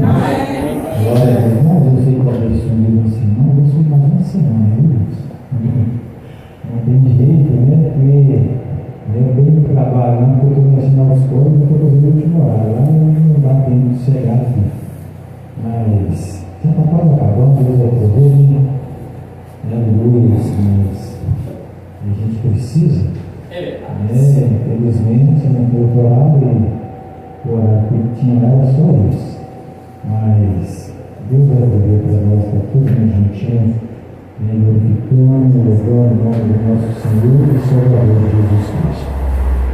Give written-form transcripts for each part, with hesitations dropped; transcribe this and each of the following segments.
Amém? Glória a Deus. Mas eu sei que talvez sumiu assim, não, eu sou mais uma semana, não tem jeito, né? Porque eu venho trabalhando, porque eu estou ensinando as coisas, eu estou fazendo o último horário, lá não dá tempo de chegar aqui. Mas já está quase acabando, Deus vai poder, aleluia, mas a gente precisa, infelizmente, não tem doutorado e o horário que tinha era só isso. Mas Deus vai poder para nós, para todo mundo juntinho, glorificando, louvando o nome do nosso Senhor e Salvador Jesus Cristo.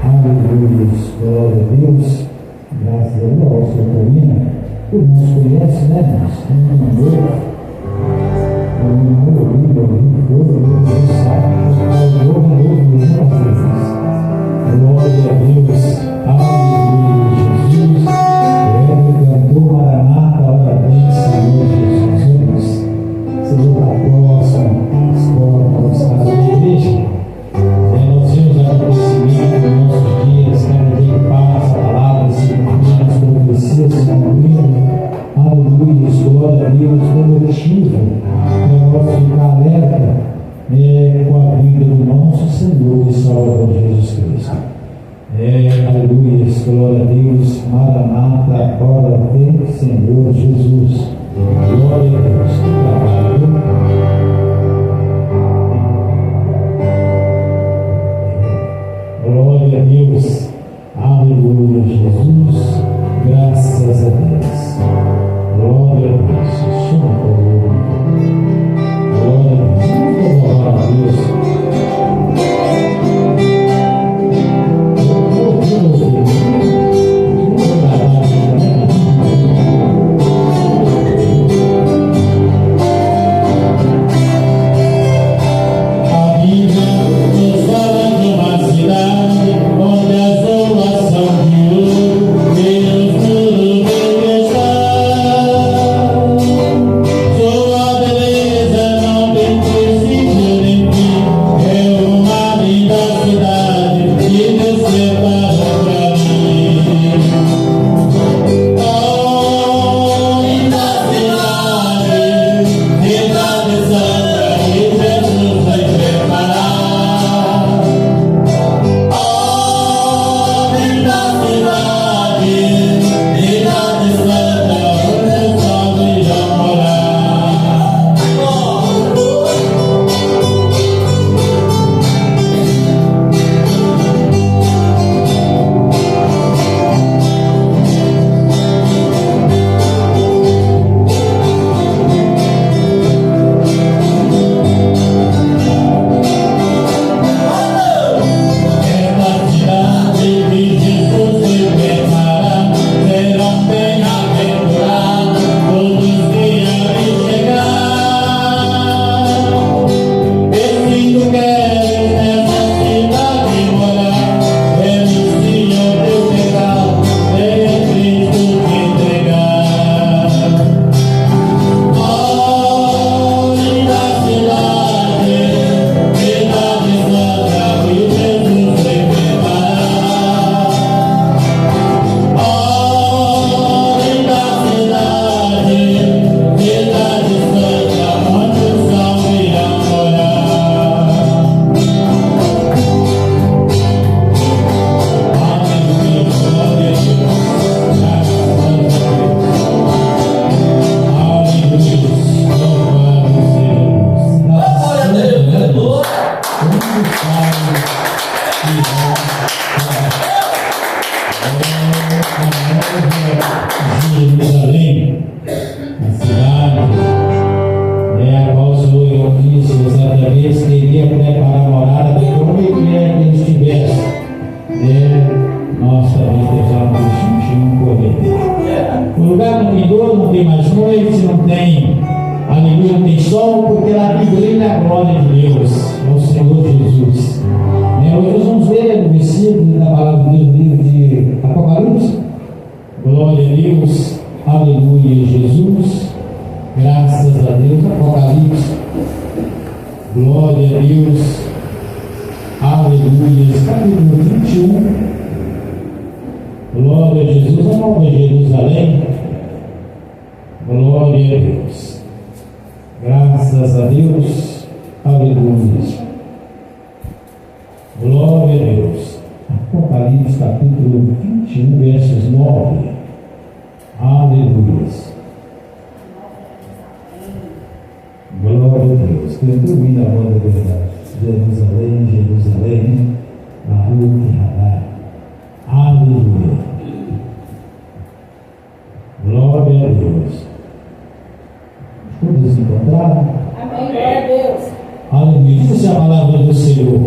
Aleluia, glória a Deus, graças a Deus, ao Senhor Corina, todo mundo conhece, né, irmãos? Glória a Deus, aleluia, Jesus, cantor Maranata, ora bem, Senhor Jesus, Senhor da próxima escola, para da igreja, nós vemos acontecimento nos nossos dias, cada dia que passa, palavras se cumprindo, profecias se cumprindo, aleluia, glória a Deus, como motivo para nós ficar alerta com a vida do nosso Senhor e Salvador Jesus Cristo. Aleluia, glória a Deus, Maranata, ora vem, Senhor Jesus. Glória a Deus, que trabalho. Glória a Deus, aleluia, Jesus, graças a Deus. Glória a Deus, glória a Deus, glória a Deus. Jerusalém, a cidade, a qual o Senhor disse, certa vez queria preparar a morada de onde quer que ele estivesse. Nós também precisamos um correr. O lugar não tem dor, não tem mais noite, não tem aleluia, não tem sol, porque lá brilha a glória de Deus, o Senhor Jesus. Hoje nós vamos ler o versículo da palavra de Deus, livro de Apocalipse. Glória a Deus, aleluia, Jesus, graças a Deus. Apocalipse, glória a Deus, aleluia, capítulo 21. Glória a Jesus, a Nova Jerusalém. Graças a Deus. Aleluia. Glória a Deus. Apocalipse capítulo 21, versos 9. Aleluia. Glória a Deus. Cantou vindo a voz da verdade. Jerusalém, Jerusalém, a rua que radar. Aleluia. Glória a Deus. Todos encontraram? Amém. Glória a Deus. Aleluia. Diz a palavra do Senhor.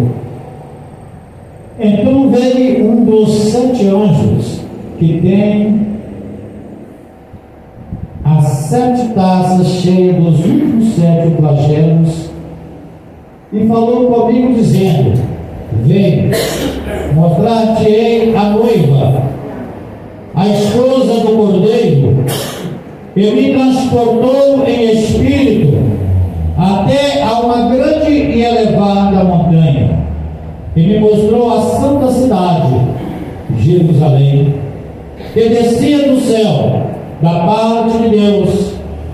Então veio um dos 7 anjos que tem as 7 taças cheias dos últimos 7 flagelos e falou comigo dizendo: vem, mostrar-te-ei a noiva, a esposa do Cordeiro. Ele me transportou em espírito até a uma grande e elevada montanha e me mostrou a santa cidade, Jerusalém, que descia do céu, da parte de Deus,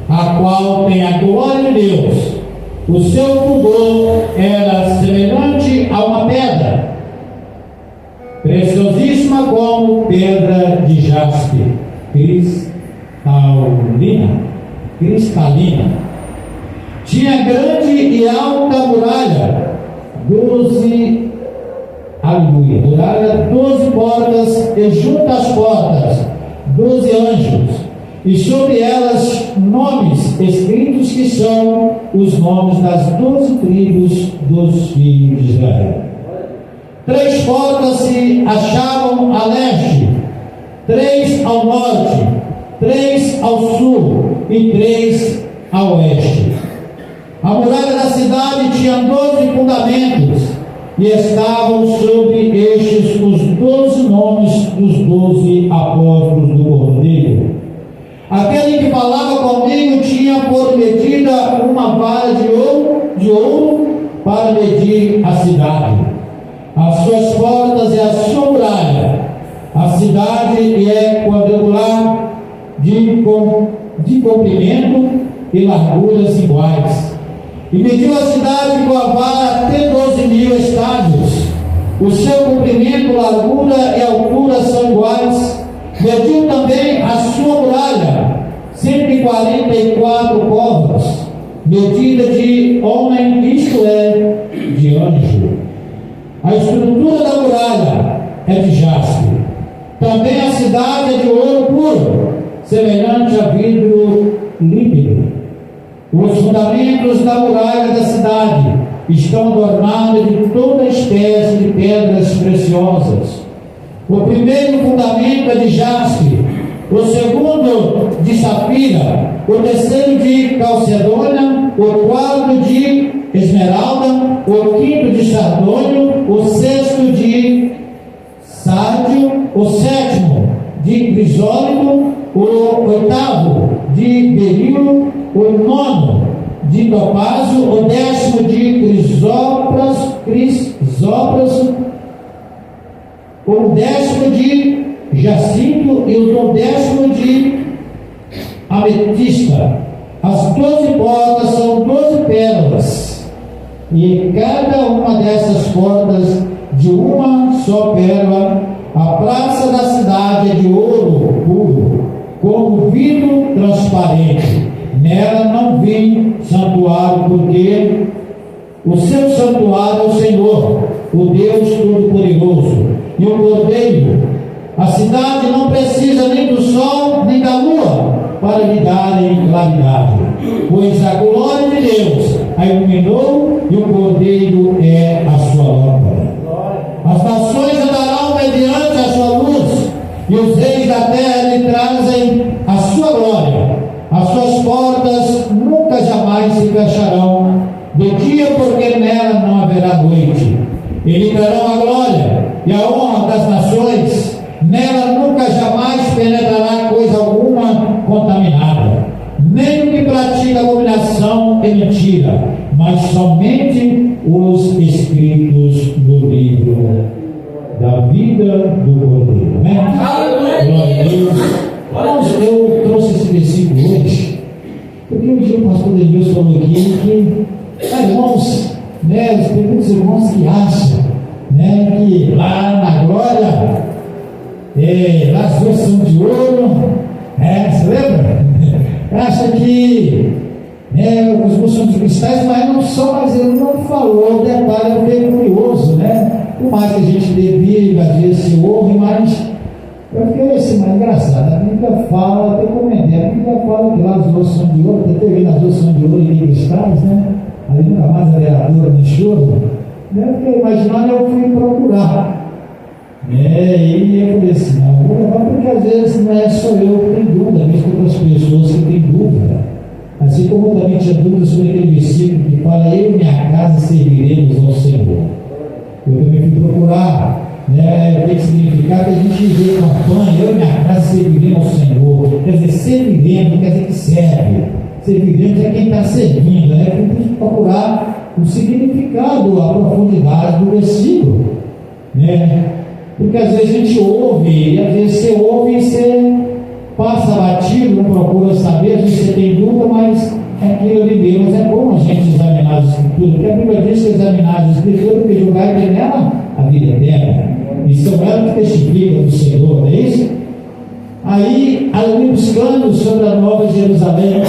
a qual tem a glória de Deus. O seu fulgor era semelhante a uma pedra, preciosíssima como pedra de jaspe, cristalina. Tinha grande e alta muralha, 12 portas, e junto às portas 12 anjos, e sobre elas nomes escritos que são os nomes das 12 tribos dos filhos de Israel. 3 portas se achavam a leste, 3 ao norte, 3 ao sul e 3 a oeste. A muralha da cidade tinha 12 fundamentos, e estavam sobre estes os 12 nomes dos 12 apóstolos do Cordeiro. Aquele que falava comigo tinha por medida uma vara de ouro para medir a cidade, as suas portas e a sua muralha. A cidade é quadrangular, de comprimento e larguras iguais. E mediu a cidade com a vara até 12.000 estádios. O seu comprimento, largura e altura são iguais. Mediu também a sua muralha, 144 covas, medida de homem, isto é, de anjo. A estrutura da muralha é de jaspe. Também a cidade é de ouro puro, semelhante a vidro límpido. Os fundamentos da muralha da cidade estão adornados de toda espécie de pedras preciosas. O primeiro fundamento é de jaspe, o segundo de safira, o terceiro de calcedônia, o quarto de esmeralda, o quinto de sardônio, o sexto de sárdio, o sétimo de crisólito, o oitavo de berilo, o nono de topázio, o 10º de crisópraso, o 10º de jacinto e o 10º de ametista. As 12 portas são 12 pérolas, e cada uma dessas portas de uma só pérola. A praça da cidade é de ouro puro, como vidro transparente. Nela não vi santuário, porque o seu santuário é o Senhor, o Deus Todo-Poderoso, e o Cordeiro. A cidade não precisa nem do sol nem da lua para lhe darem claridade, pois a glória de Deus a iluminou, e o Cordeiro é a sua lâmpada. As nações andarão mediante a sua luz, e os reis da terra lhe trazem a sua glória. As suas portas nunca jamais se fecharão de dia, porque nela não haverá noite. E lhe darão a glória e a honra das nações. Nela nunca jamais penetrará coisa alguma contaminada, nem o que pratica abominação e mentira, mas somente os escritos do livro da vida do Cordeiro. Amém? Glória a Deus. Irmãos, eu trouxe esse versículo hoje, porque um dia o pastor Deus falou aqui que tem muitos irmãos que acham, né, que lá na glória, lá as duas são de ouro, você lembra? Acha que os irmãos são de cristais, mas não são, mas ele não falou o detalhe, é bem curioso, né? Por mais que a gente dê às vezes se ouve, mas eu fiquei assim, mas engraçado, a Bíblia fala, até comentei, a Bíblia fala que lá as duas são de ouro, até teve nas duas são de ouro e cristais, né? Aí nunca mais a vereadora de choro, eu fiquei imaginando, eu fui procurar. E eu falei assim, não, vou levar, porque às vezes não é só eu que tenho dúvida, mesmo outras pessoas que têm dúvida. Assim como eu também tinha dúvida sobre aquele versículo que fala, eu e minha casa serviremos ao Senhor. Eu também fui procurar, o que significa que a gente vê campanha, eu e minha casa serviremos ao Senhor. Quer dizer, serviremos, quer dizer que serve. Serviremos é quem está servindo, né? Tem que procurar o significado, a profundidade do versículo, né? Porque às vezes a gente ouve, e às vezes você ouve e você passa batido, não procura saber, às vezes você tem dúvida, mas é aquilo ali mesmo. Mas é bom a gente examinar as Escrituras, porque a Bíblia diz que examinar as Escrituras, porque julgar e ter nela a vida eterna. E são elas que testificam do Senhor, não é isso? Aí, ali buscando sobre a Nova Jerusalém,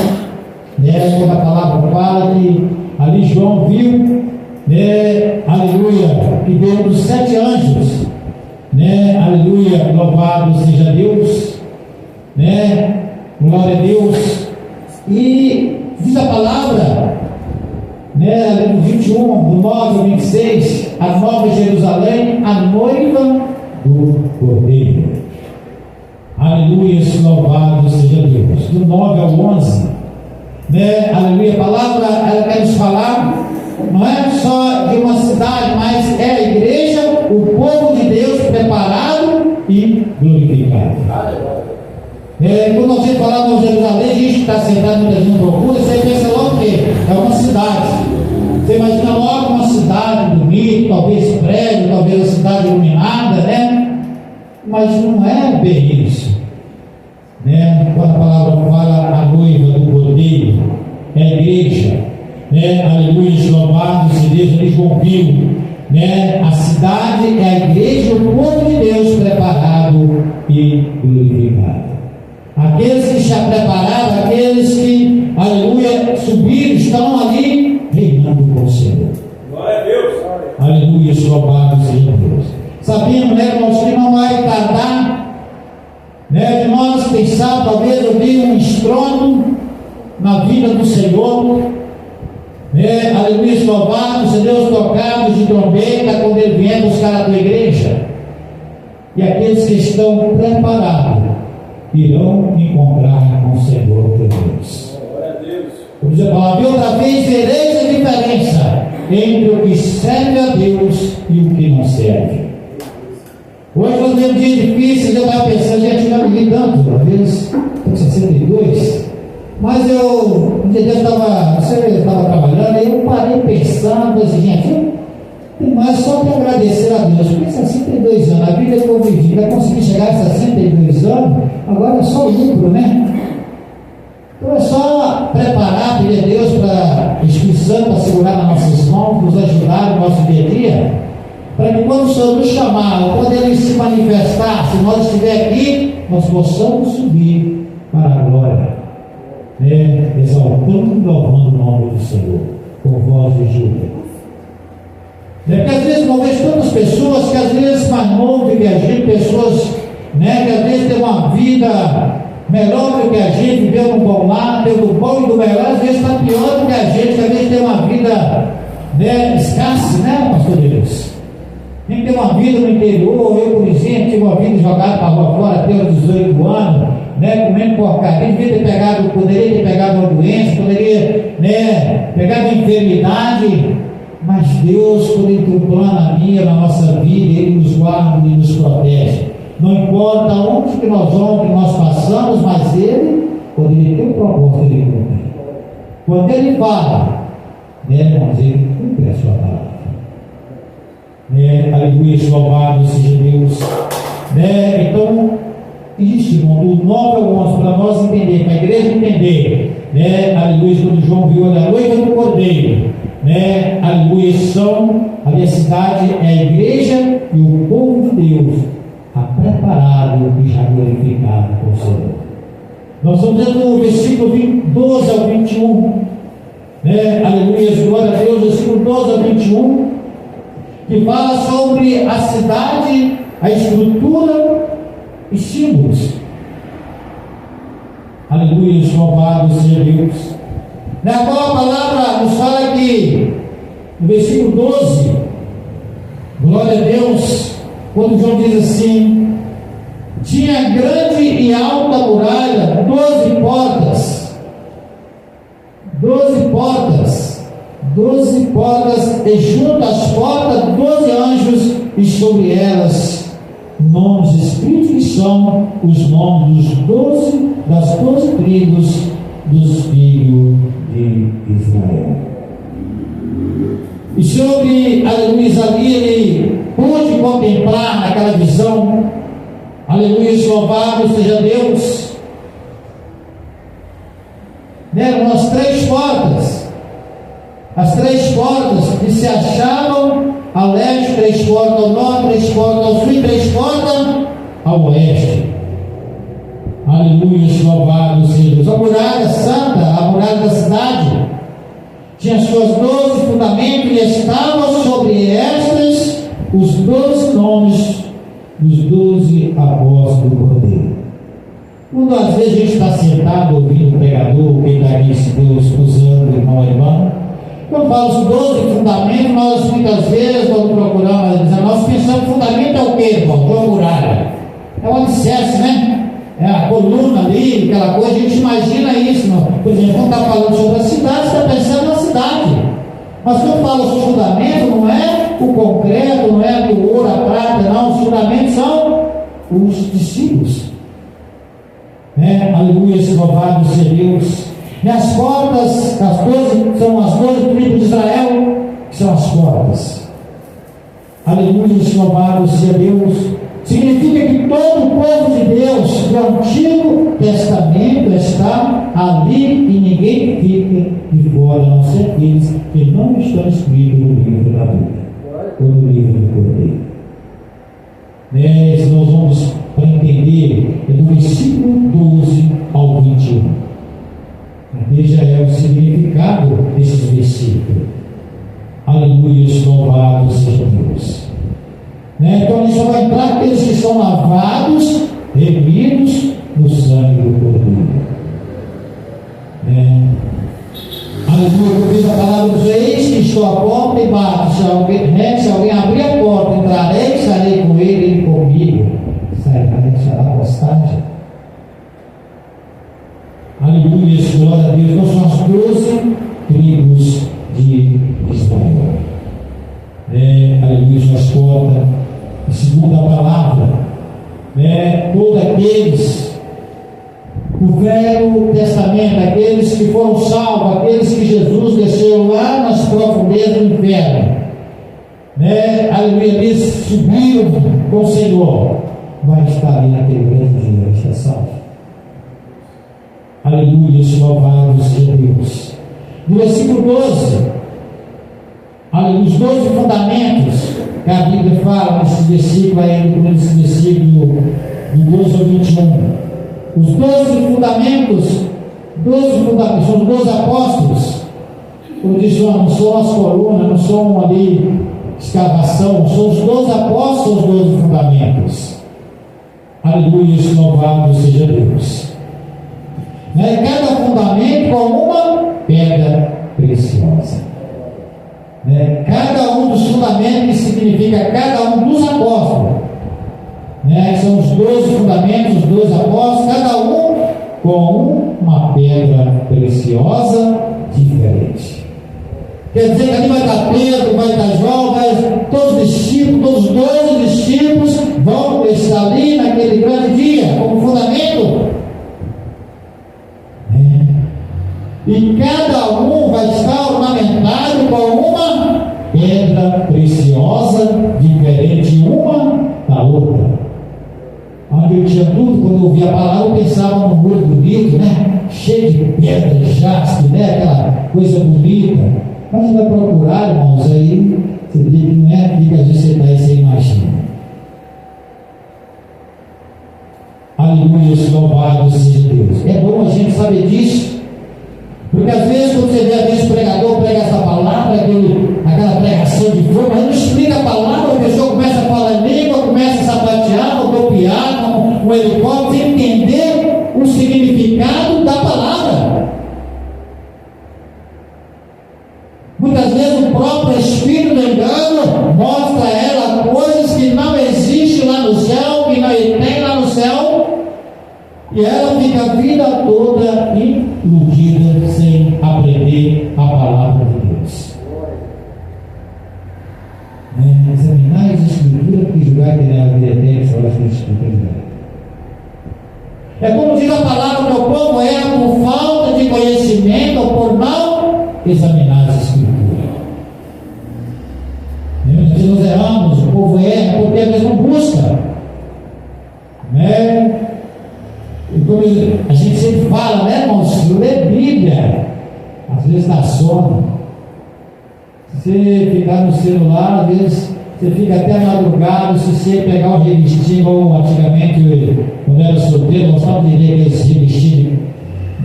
quando a palavra fala que ali João viu, aleluia, que veio dos 7 anjos, aleluia, louvado seja Deus, glória a Deus. E diz a palavra, no 21, do 9 ao 26, a Nova Jerusalém, a noiva do Cordeiro. Aleluia, louvado seja Deus. Do 9 ao 11, aleluia, a palavra ela quer nos falar, não é só de uma cidade, mas é a igreja, o povo de Deus preparado e glorificado. Quando a gente fala de Jerusalém, a gente está sentado no desenho procura, você pensa logo o quê? É uma cidade. Você imagina logo uma cidade bonita, talvez prédio, talvez uma cidade iluminada, mas não é bem isso. Quando a palavra fala a noiva do Cordeiro, é a igreja, aleluia, louvado seja Deus, eles vão vir, a cidade é a igreja, o povo de Deus preparado e glorificado. Aqueles que já prepararam, aqueles que, aleluia, subiram, estão ali reinando com o Senhor. Glória a Deus. Aleluia, louvado seja Deus. Sabemos, irmãos, que não vai tardar, de nós pensar, talvez ouvir um estrondo na vida do Senhor, aleluia, louvado seja Deus, tocados de trombeta quando Ele vier buscar a tua igreja. E aqueles que estão preparados irão encontrar com o Senhor teu Deus. Glória a Deus. Como diz a palavra, outra vez vereis a diferença entre o que serve a Deus e o que não serve. Hoje nós temos dias difíceis, eu estava pensando, gente, não me tanto, talvez estou com 62, mas um dia eu estava trabalhando, aí eu parei pensando, assim, gente, tem mais só que agradecer a Deus, porque 62 anos, a vida que eu vivi, vai conseguir chegar a 62 anos, agora é só lucro, Então é só preparar, pedir a Deus para Espírito Santo para segurar nas nossas mãos, nos ajudar no nosso dia a dia, para que quando o Senhor nos chamar, quando Ele se manifestar, se nós estivermos aqui, nós possamos subir para a glória, exaltando e louvando o nome do Senhor, com voz de júbilo. Porque às vezes eu vejo tantas pessoas que às vezes mais novo que a gente, pessoas que às vezes têm uma vida melhor do que a gente, viveu no bom lar, teve do bom e do melhor, às vezes está pior do que a gente, às vezes tem uma vida escassa, pastor Deus? Tem que ter uma vida no interior. Eu, por exemplo, tive uma vida jogada para a rua fora até os 18 anos, comendo porcaria, poderia ter pegado uma doença, poderia pegar uma enfermidade, mas Deus, quando Ele tem um plano na minha, na nossa vida, Ele nos guarda e nos protege. Não importa onde que nós vamos, que nós passamos, mas Ele, quando Ele tem um propósito, Ele cumpre. Quando Ele fala, irmãos, Ele cumpre a sua palavra. Aleluia, louvado seja Deus. Então, isso, irmão, do 9 ao 11, para nós entender, para a igreja entender, aleluia, quando João viu a noiva do Cordeiro, né? Aleluia, a minha cidade é a igreja e o povo de Deus está preparado e já glorificado por Senhor. Nós estamos vendo o versículo 12 ao 21, né? Aleluia, glória a Deus, versículo 12 ao 21, que fala sobre a cidade, a estrutura e símbolos. Aleluia, louvado seja Deus. Na qual a palavra nos fala que, no versículo 12, glória a Deus, quando João diz assim: tinha grande e alta muralha, 12 portas, 12 portas, e junto às portas 12 anjos, e sobre elas nomes escritos, que são os nomes das 12 tribos dos filhos de Israel. E sobre, aleluia, ali ele pôde contemplar naquela visão, aleluia, louvado seja Deus, né, umas 3 portas, as 3 portas que se achavam a leste, 3 portas ao norte, 3 portas ao sul e 3 portas ao oeste. Aleluia, louvado seja Deus. A muralha santa, a muralha da cidade, tinha suas 12 fundamentos, e estavam sobre estas os 12 nomes dos 12 apóstolos do Cordeiro. Quando às vezes a gente está sentado ouvindo o pregador, quem está aqui, se Deus usando, irmão e irmã, quando fala os 12 fundamentos, nós muitas vezes, quando procuramos, nós pensamos que fundamento é o quê, irmão? Uma muralha. É o alicerce, né? É a coluna ali, aquela coisa, a gente imagina isso. Não? Por exemplo, quando está falando sobre a cidade, está pensando na cidade. Mas quando fala sobre fundamento, não é o concreto, não é o ouro, a prata, não. Os fundamentos são os discípulos. Aleluia, louvado seja Deus. E as portas, as 12, são as 12 tribos de Israel, que são as portas. Aleluia, louvado seja Deus. Significa que todo o povo de Deus do Antigo Testamento está ali, e ninguém fica de fora, a não ser aqueles que não estão escritos no livro da Bíblia, ou no livro do Cordeiro. Nós vamos para entender do versículo 12 ao 21. Veja é o significado desses versículos. Aleluia, louvado seja Deus. Então a gente só vai entrar aqueles que são lavados, remidos no sangue do Cordeiro. Aleluia, como diz a palavra dos reis, que estou à porta e bato. Se alguém abrir a porta, entrarei, estarei com ele comigo. Será a postagem. Aleluia, glória a Deus. Então são as 12 tribos de Israel. Aleluia, as portas. Segundo a palavra, todos aqueles do Velho Testamento, aqueles que foram salvos, aqueles que Jesus desceu lá nas profundezas do inferno, aleluia, eles subiram com o Senhor, vai estar ali naquele grande dia, vai estar salvo. Aleluia, louvado seja Deus. No versículo 12, aleluia, os 12 fundamentos que a Bíblia fala nesse versículo, nesse versículo do 12 ao 21. Os 12 fundamentos, são os 12 apóstolos. Como disse, não são as colunas, não são ali escavação, são os 12 apóstolos, os 12 fundamentos. Aleluia, louvado seja Deus. Cada fundamento com uma pedra preciosa. Cada um dos fundamentos, que significa cada um dos apóstolos, são os 12 fundamentos, os 12 apóstolos, cada um com uma pedra preciosa diferente. Quer dizer que ali vai estar Pedro, vai estar João, todos os discípulos, todos os 12 discípulos vão estar ali naquele grande dia, como fundamento. E cada um vai estar ornamentado com uma pedra preciosa, diferente uma da outra. Onde eu tinha tudo, quando eu ouvia a palavra, eu pensava num muro bonito, cheio de pedra, de jaspe, aquela coisa bonita. Mas a gente vai procurar, irmãos, aí você vê que não é aqui que às vezes você está e você imagina. Aleluia, louvado seja Deus. É bom a gente saber disso, porque às vezes quando você vê às vezes o pregador prega essa palavra, aquela pregação de fogo, mas não explica a palavra, a pessoa começa a falar língua, começa a sapatear, copiar, um helicóptero, sem entender o significado da palavra. Muitas vezes o próprio Espírito do engano mostra a ela coisas que não existem lá no céu, que não tem lá no céu, e ela fica a vida toda iludida sem aprender a palavra de Deus. Examinar as Escrituras que julgar que nela vida eterna, essa hora que as Escrituras. É como diz a palavra, meu povo é por falta de conhecimento ou por não examinar as Escrituras. Nós erramos, o povo erra porque eles não buscam, né? E como a gente sempre fala, né, irmãos? Ler Bíblia, às vezes dá sono. Se você ficar no celular, às vezes você fica até madrugado. Se você pegar um revistinho, ou antigamente, quando era solteiro, nós estávamos de ler aqueles revistinhos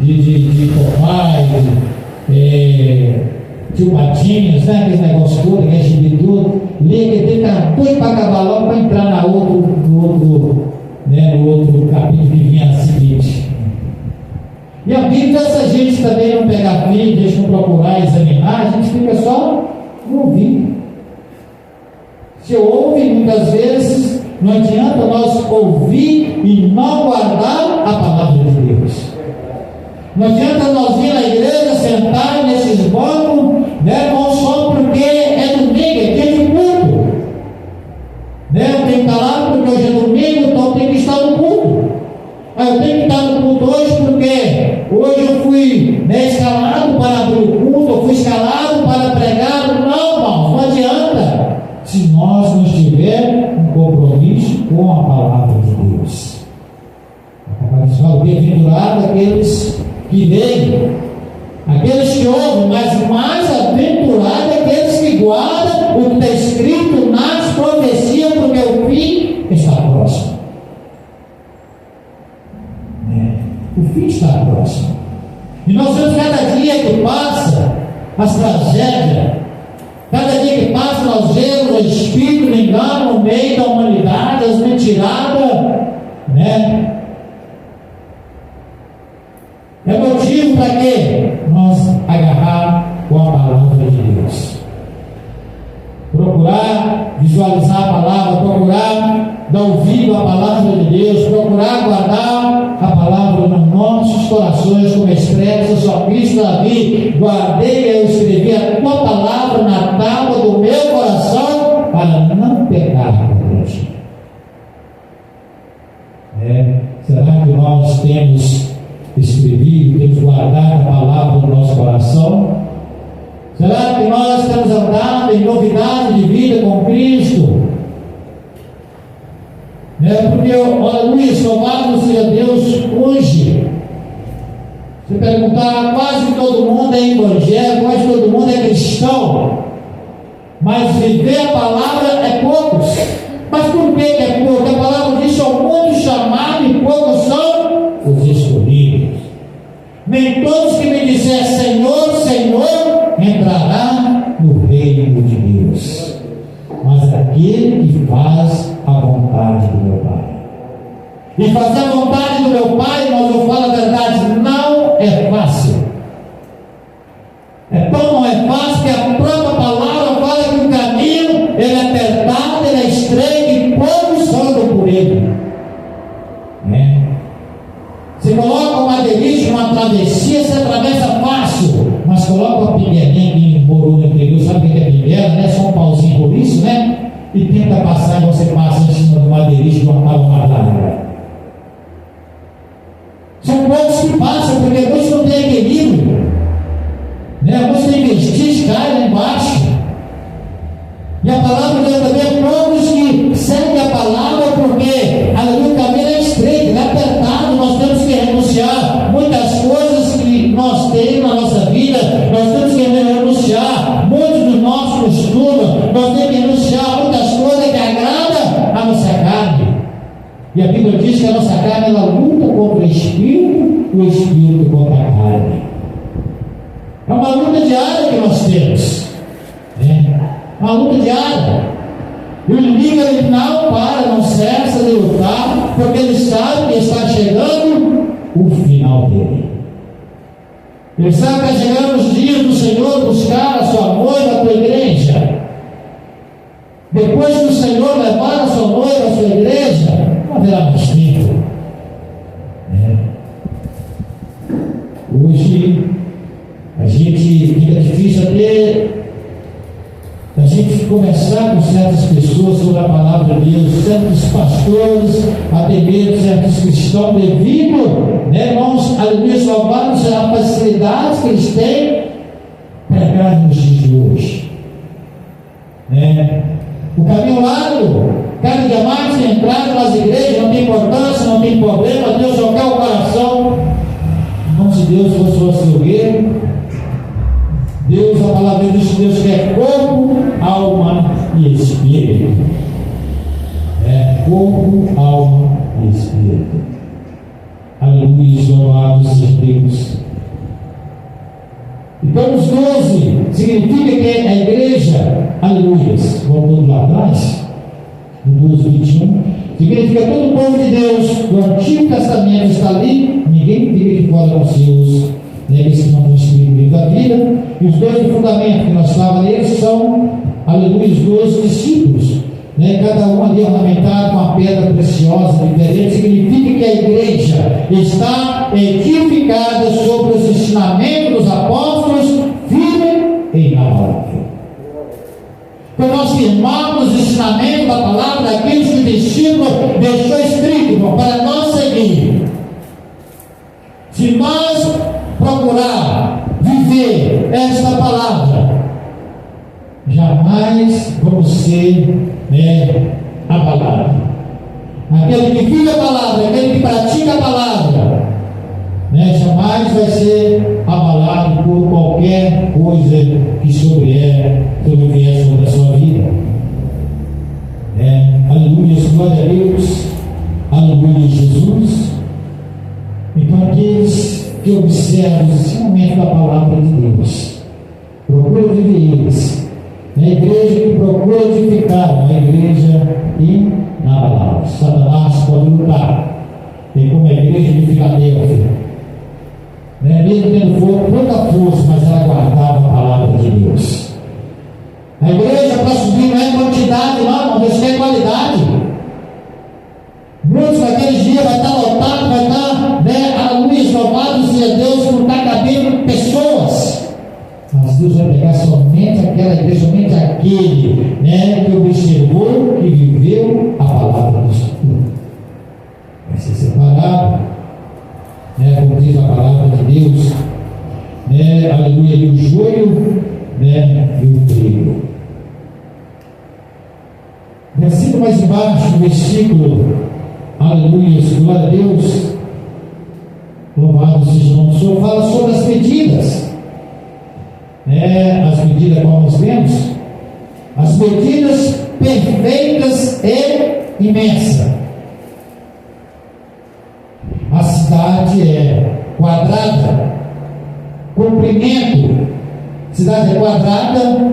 de papai, tio Patinhas, né? Aquele negócio todo, aquele gibi tudo. Lia que tem que estar doido para acabar logo para entrar no outro capítulo que vinha a seguinte. E a Bíblia, se a gente também não pegar filho, deixa não procurar examinar, a gente fica só no ouvido. Se ouve, muitas vezes, não adianta nós ouvir e não guardar a palavra de Deus. Não adianta nós ir na igreja, sentar nesses bancos, né, irmão, só porque é domingo, é dia de culto. Né? Eu tenho que estar lá porque hoje é domingo, então eu tenho que estar no culto. Mas eu tenho que estar no culto hoje porque hoje eu fui, né, escalado para abrir o culto, eu fui escalado para pregar. Não, irmão, não adianta. Se nós não tivermos um compromisso com a palavra de Deus. Bem-aventurado aqueles que veem, aqueles que ouvem, mas mais aventurado aqueles que guardam o que está escrito nas profecias, porque o fim está próximo. O fim está próximo. E nós vemos cada dia que passa as tragédias, cada dia que passa nós vemos o espírito do engano no meio da humanidade, as mentiradas, né? É motivo para quê? Nós agarrar com a palavra de Deus. Procurar visualizar a palavra, procurar dar ouvido à palavra de Deus, procurar guardar a palavra nos nossos corações, como expressa o salmista Davi: guardei e eu escrevi a tua palavra na tábua do meu coração, para não pecar contra ti. Será que nós temos escrevido, temos guardado a palavra no nosso coração? Será que nós temos andado em novidade de vida com Cristo? Porque, aleluia, louvado seja Deus, hoje, se perguntar, quase todo mundo é evangélico, quase todo mundo é cristão, mas viver a palavra é poucos. Mas por que é pouco? A palavra diz: são muitos chamados e poucos são os escolhidos. Nem todos que me disser Senhor, Senhor, entrará no reino de Deus, mas aquele que faz a vontade do meu Pai. E fazer a vontade do meu Pai, mas eu falo a verdade, não é fácil. Não é fácil, que a própria palavra fala que o caminho ele é apertado, ele é estreito e poucos andam por ele. Você coloca uma madeirite, uma travessia, você atravessa fácil, mas coloca uma pinguelinha que morou no interior, sabe o que é pinguela, né? Só um pauzinho por isso, né? E tenta passar e você passa em cima do madeirite de uma larga. São poucos que passam, porque muitos não têm equilíbrio, né? Muitos têm vestígios, caem lá embaixo. E a palavra de Deus também é poucos que seguem a palavra, porque o caminho é estreito, é apertado, nós temos que renunciar muitas coisas que nós temos na nossa vida, nós temos que renunciar E a Bíblia diz que a nossa carne, ela luta contra o Espírito contra a carne. É uma luta diária que nós temos. Uma luta diária. E o inimigo, ele não para, não cessa de lutar, porque ele sabe que está chegando o final dele. Ele sabe que está chegando os dias do Senhor buscar a sua noiva, a tua igreja. Depois que o Senhor levar a sua noiva, a sua igreja, não haverá mais tempo. Hoje, a gente fica difícil até a gente conversar com certas pessoas sobre a palavra de Deus, certos pastores, até mesmo certos cristãos, devido, irmãos, aleluia, louvados a facilidades que eles têm pregar nos dias de hoje. O caminho largo, cada dia mais tem entrado nas igrejas, não tem importância, não tem problema, Deus só quer o coração. Não, se Deus fosse o açougueiro, Deus, a palavra diz que Deus quer corpo, alma e espírito. Corpo, alma e espírito. Aleluia, louvados sejam Deus. Então, os 12 significa que a igreja, aleluia, voltando lá atrás, no 12:21, significa que todo o povo de Deus do Antigo Testamento está ali, ninguém fica de fora com seus. Eles não estão escritos da vida. E os 12 fundamentos que nós estávamos neles são, aleluia, os 12 discípulos, cada um ali ornamentado com uma pedra preciosa diferente. Significa que a igreja está edificada sobre os ensinamentos dos apóstolos, firme e inabalável. Então nós firmamos os ensinamentos da palavra daqueles que o discípulo deixou escrito para nós seguir. Se nós procurar viver esta palavra, jamais vamos ser abalados. Aquele que vive a palavra, aquele que pratica a palavra, jamais vai ser abalado por qualquer coisa que vier sobre a sua vida. Aleluia, glória a Deus, aleluia, Jesus. Então, aqueles que observam os ensinamentos da palavra de Deus, procura viver eles. A igreja que procura edificar, uma igreja inabalável. Satanás pode lutar. Tem como a igreja de Filadélfia, mesmo tendo pouca força, mas ela guardava a palavra de Deus. A igreja, para subir, não é quantidade, não, Deus quer qualidade. Muitos naqueles dias vai estar lotado, vai estar, aleluia, louvado seja Deus, por estar cabendo pessoas. Mas Deus vai pegar somente aquela igreja, somente aquele, que observou, que viveu a palavra do Senhor. Vai ser separado, como diz a palavra de Deus, aleluia, e o joio, e o trigo. Versículo mais embaixo, no versículo, aleluia, glória a Deus, louvado seja o nome do Senhor, fala sobre as medidas. As medidas como nós vemos, as medidas perfeitas e imensas. A cidade é quadrada, comprimento, cidade é quadrada,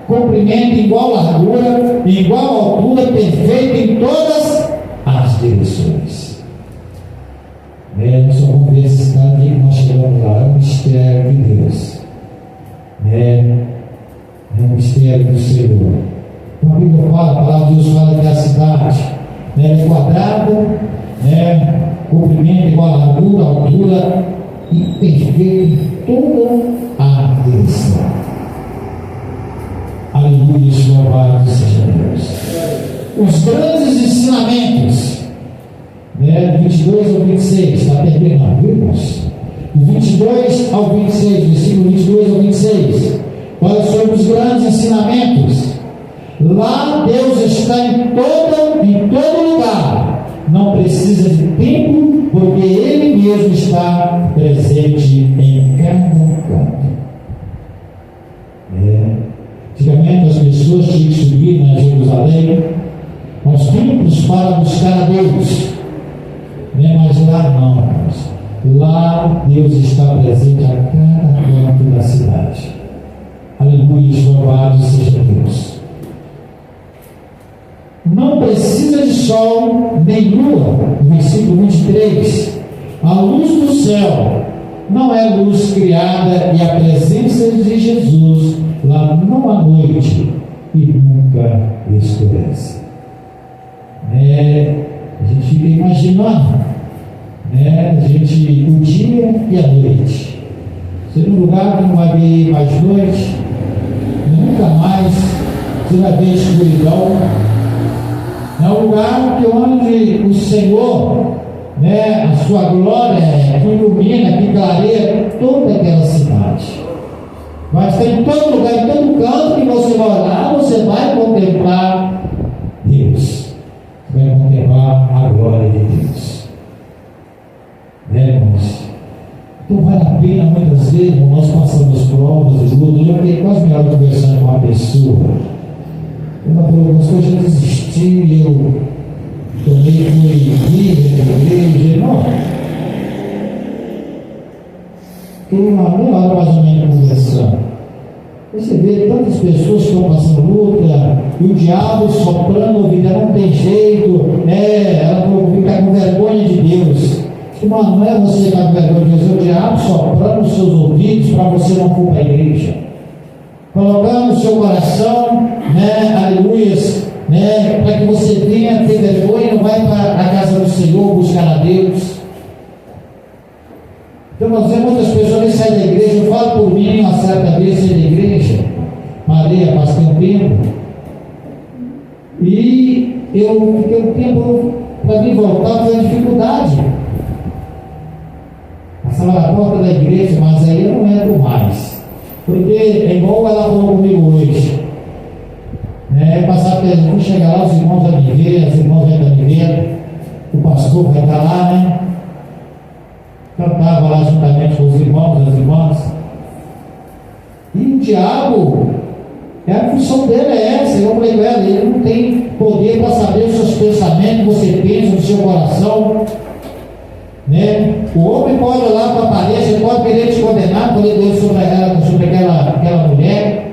comprimento igual largura, igual altura, perfeito em todas as direções. Nós só vamos ver essa cidade que nós chegamos lá, é um mistério de Deus. É um mistério do Senhor. Então a Bíblia fala, a palavra de Deus fala que a cidade é quadrada, comprimento igual a largura, altura e perfeito em toda a direção. Aleluia, louvado seja Deus. Os grandes ensinamentos, 22 ao 26, está terminando, viu, irmãos? 22 ao 26, versículo 22 ao 26, fala sobre os grandes ensinamentos. Lá Deus está em todo lugar, não precisa de tempo, porque Ele mesmo está presente em cada canto. Antigamente as pessoas tinham que subir na Jerusalém aos templos para buscar a Deus. lugar não, irmãos. Lá Deus está presente a cada canto da cidade. Aleluia, louvado seja Deus. Não precisa de sol nem lua, no versículo 23. A luz do céu não é luz criada, e a presença de Jesus lá não há noite e nunca escurece. A gente fica imaginando, a gente, o dia e a noite. Você num lugar que não vai ver mais noite, nunca mais você vai ver escuridão. É um lugar que onde o Senhor, a sua glória que ilumina, que clareia toda aquela cidade. Mas tem em todo lugar, em todo canto que você vai olhar, você vai contemplar Deus. Você vai contemplar a glória de Deus. Irmãos? Então vale a pena, muitas vezes, nós passamos provas e lutas. Eu fiquei quase meia hora conversando com uma pessoa. Ela falou, mas eu já desisti, eu também fui líder da igreja. Não. Fiquei uma meia hora mais ou menos conversando. Você vê tantas pessoas que estão passando luta, e o diabo soprando o ouvido, não tem jeito, ela fica com vergonha de Deus. Não é você que está com vergonha de Deus, é o diabo soprando os seus ouvidos para você não for para a igreja. Colocando no seu coração, aleluias, para que você venha ter vergonha e não vai para a casa do Senhor buscar a Deus. Então nós vemos muitas pessoas que saem da igreja. Eu falo por mim, uma certa vez saí da igreja, Maria, passei um tempo, e eu fiquei um tempo para me voltar, foi uma dificuldade. Passava na porta da igreja, mas aí eu não entro mais. Porque é igual ela falou comigo hoje. Passar pelo mundo, chegar lá, os irmãos vão me ver, as irmãs vão me ver, o pastor vai estar lá, cantava lá juntamente com os irmãos, as irmãs. E o diabo, a função dele é essa. Eu falei com ela, ele não tem poder para saber os seus pensamentos, você pensa no seu coração. O homem pode olhar para a parede, ele pode querer te condenar, poder Deus sobre aquela mulher.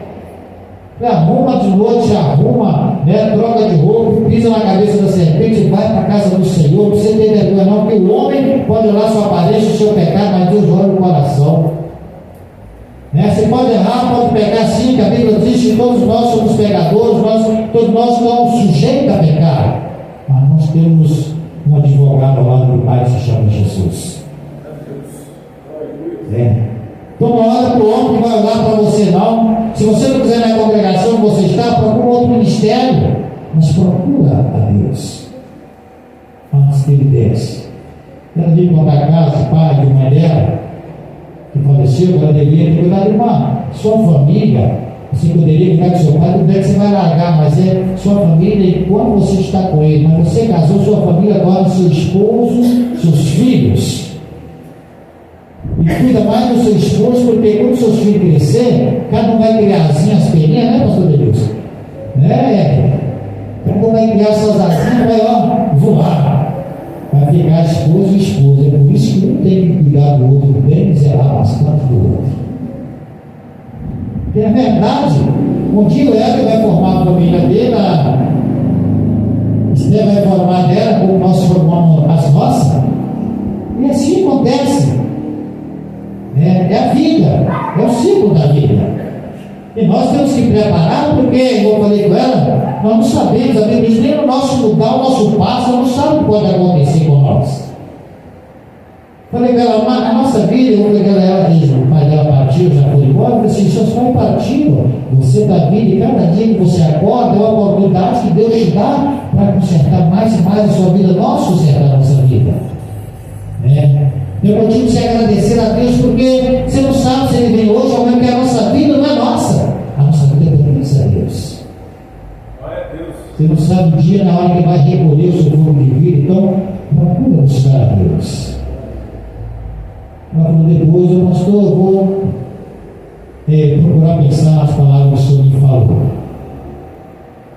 Arruma de noite, arruma, troca de roupa, pisa na cabeça da serpente e vai para a casa do Senhor. Não precisa ter vergonha não, porque o homem pode olhar sua aparência, o seu pecado, mas Deus olha no coração. Você pode errar, pode pecar sim, que a Bíblia diz que todos nós somos pecadores, todos nós estamos sujeitos a pecar, mas nós temos um advogado ao lado do Pai que se chama Jesus. Então não olha para o homem que vai olhar para você não. Se você não quiser na congregação que você está, procura outro ministério, mas procura a Deus antes que ele desce. Ela veio contar a casa, pai de mãe dela que faleceu, ela deveria ter cuidado de uma sua família. Você poderia cuidar do seu pai, tudo bem que você vai largar, mas é sua família enquanto você está com ele. Mas você casou, sua família agora, seu esposo, seus filhos. E cuida mais do seu esposo, porque quando seus filhos crescerem, cada um vai criar asinhas, as peninhas, pastor Deus? Cada um vai criar suas asinhas, vai voar. Vai ficar esposo e esposa. É por isso que um tem que cuidar do outro bem, zelar bastante do outro. Porque é verdade, um dia o Hélio vai formar a família dele, a Esther vai formar dela, como nós formamos as nossas, e assim acontece. É a vida, é o ciclo da vida. E nós temos que preparar, porque, eu falei com ela, nós não sabemos, a Bíblia diz, nem no nosso lugar, o nosso passo, não sabe o que pode acontecer com nós. Falei com ela, a nossa vida, eu falei com ela, o pai dela partiu, já foi embora, eu falei assim, seus pais partiram, você da vida, e cada dia que você acorda, é uma oportunidade que Deus te dá para consertar mais e mais a sua vida, nós consertar a nossa vida. Eu continuo te agradecer a Deus, porque você não sabe se ele vem hoje ou amanhã, que a nossa vida não é nossa. A nossa vida pertence a Deus. Você não sabe o dia na hora que vai recolher o seu fogo de vida, então procura buscar a Deus. Ela falou depois, pastor, eu vou procurar pensar nas palavras que o Senhor me falou.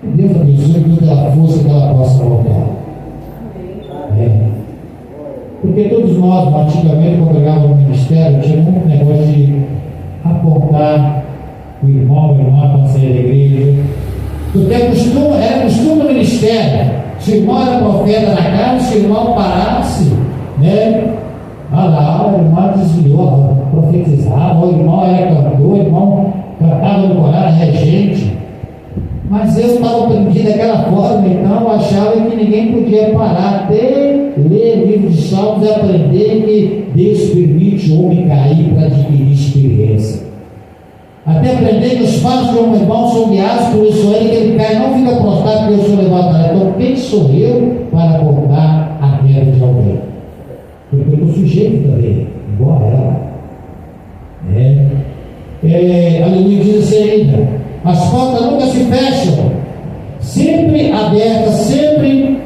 Que Deus abençoe, que Deus dê a força que ela possa voltar. Porque todos nós, antigamente, congregávamos no ministério, tinha muito negócio de apontar o irmão, a irmã, quando sair da igreja. Porque era costume do ministério. Se o irmão era profeta na casa, se o irmão parasse, né? Lá, o irmão desviou, profetizava, o irmão era cantor, o irmão cantava no coral, era regente. Mas eu estava aprendido daquela forma, então eu achava que ninguém podia parar até ler o livro de Salmos e aprender que Deus permite o homem cair para adquirir experiência. Até aprender que os passos de um irmão são guiados por isso aí, que ele cai, não fica prostrado porque eu sou levantado. Então, quem sou eu para cortar a queda de alguém? Porque eu estou sujeito também, igual a ela. Aleluia, diz assim ainda: as portas nunca se fecham, sempre abertas, sempre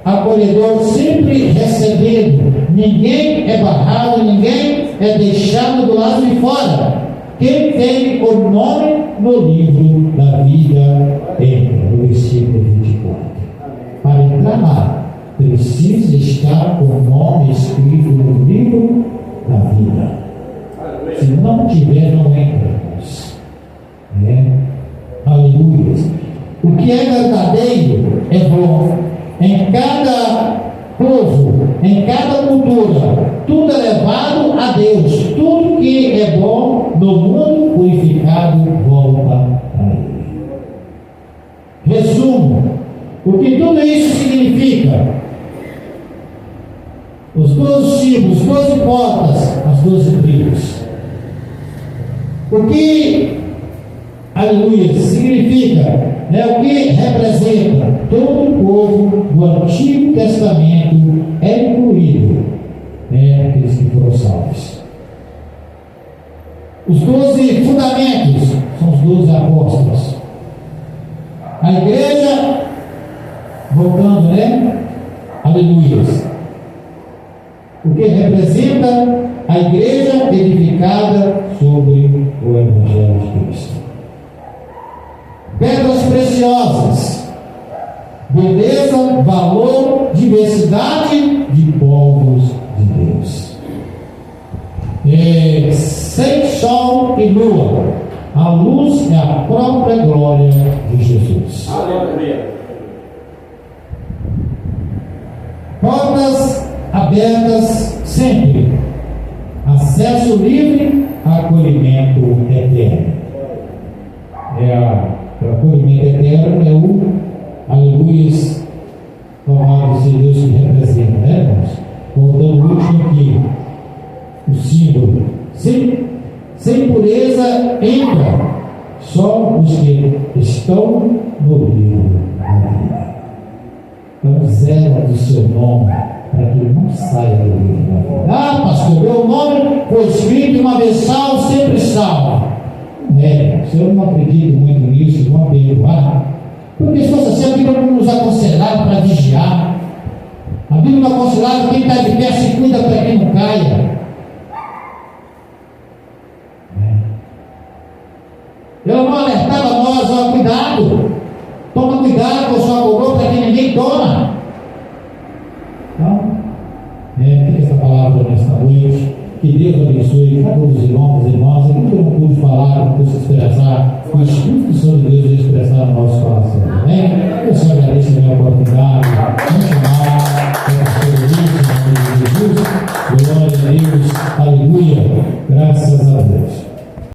acolhedor, sempre recebendo. Ninguém é barrado, ninguém é deixado do lado de fora. Quem tem o nome no livro da vida entra, no versículo 24. Para entrar lá, precisa estar com o nome escrito no livro da vida. Se não tiver, não entra. Aleluia. O que é verdadeiro é bom. Em cada povo, em cada cultura, tudo é levado a Deus. Tudo que é bom no mundo purificado volta a Ele. Resumo: o que tudo isso significa? Os 12 símbolos, 12 portas, as 12 tribos. O que, aleluia, significa, o que representa? Todo o povo do Antigo Testamento é incluído, aqueles que foram salvos. Os 12 fundamentos são os 12 apóstolos. A igreja, voltando, aleluia, o que representa a igreja edificada sobre o Evangelho de Cristo. Pedras preciosas, beleza, valor, diversidade de povos de Deus. Sem sol e lua, a luz é a própria glória de Jesus. Aleluia. Portas abertas sempre, acesso livre, acolhimento eterno. O acolhimento eterno é o aleluia, louvado seja Deus que representa, irmãos? Voltando o último aqui, o símbolo. Sem pureza entra só os que estão no livro da vida. Então, zela do seu nome, para que não saia do livro da vida. Ah, pastor, meu nome foi escrito uma vez salvo, sempre salvo. Se eu não acredito muito nisso, vão perdoar. Porque se fosse assim, a Bíblia não nos aconselhava para vigiar. A Bíblia não aconselhava que quem está de pé se cuida para que não caia. Ela não alertava nós, cuidado. Toma cuidado com a sua coroa para que ninguém toma. Então, fica essa palavra nesta noite. Que Deus abençoe cada um dos irmãos e irmãs. Aquilo que eu não pude falar, não pude expressar, o Espírito Santo de Deus expressar no nosso coração. Amém? Eu só agradeço a minha oportunidade. Continuar com a sua Jesus. Glória a Deus. Aleluia. Graças a Deus.